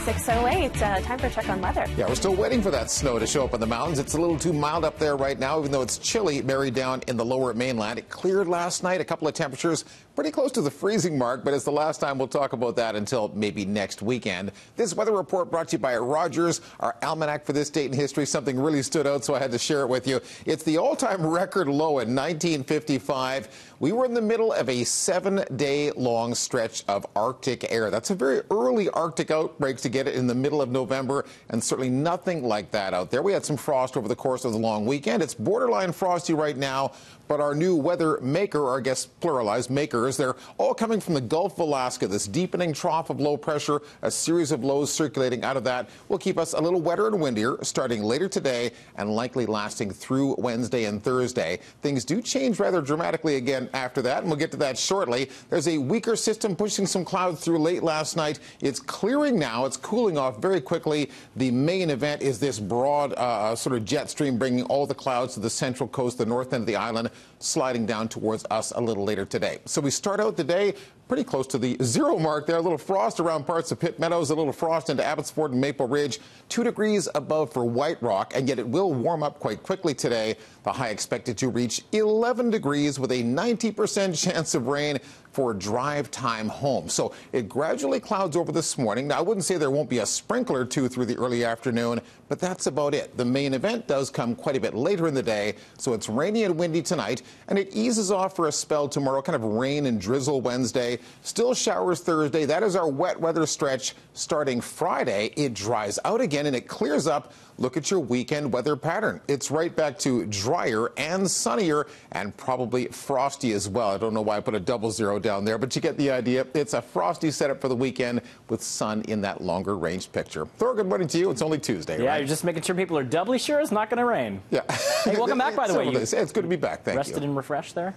6:08. Time for a check on weather. Yeah, we're still waiting for that snow to show up in the mountains. It's a little too mild up there right now, even though it's chilly buried down in the lower mainland. It cleared last night, a couple of temperatures pretty close to the freezing mark, but it's the last time we'll talk about that until maybe next weekend. This weather report brought to you by Rogers, our almanac for this date in history. Something really stood out, so I had to share it with you. It's the all-time record low in 1955. We were in the middle of a 7-day-long stretch of Arctic air. That's a very early Arctic outbreak to get it in the middle of November, and certainly nothing like that out there. We had some frost over the course of the long weekend. It's borderline frosty right now, but our new weather maker, or I guess pluralized makers, they're all coming from the Gulf of Alaska. This deepening trough of low pressure, a series of lows circulating out of that, will keep us a little wetter and windier starting later today and likely lasting through Wednesday and Thursday. Things do change rather dramatically again after that, and we'll get to that shortly. There's a weaker system pushing some clouds through late last night. It's clearing now. It's cooling off very quickly. The main event is this broad sort of jet stream bringing all the clouds to the central coast, the north end of the island, sliding down towards us a little later today. So we start out the day pretty close to the zero mark there. A little frost around parts of Pitt Meadows, a little frost into Abbotsford and Maple Ridge, 2 degrees above for White Rock, and yet it will warm up quite quickly today. The high expected to reach 11 degrees with a 90% chance of rain for drive time home. So it gradually clouds over this morning. Now, I wouldn't say there won't be a sprinkler or two through the early afternoon, but that's about it. The main event does come quite a bit later in the day, so it's rainy and windy tonight, and it eases off for a spell tomorrow, kind of rain and drizzle Wednesday. Still showers Thursday. That is our wet weather stretch. Starting Friday, it dries out again and it clears up. Look at your weekend weather pattern. It's right back to drier and sunnier and probably frosty as well. I don't know why I put a 00 down there, but you get the idea. It's a frosty setup for the weekend with sun in that longer range picture. Thor, good morning to you. It's only Tuesday, yeah, right? You're just making sure people are doubly sure it's not going to rain. Yeah. Hey, welcome back, by the way. It's good to be back. Thank you. Rested and refreshed there?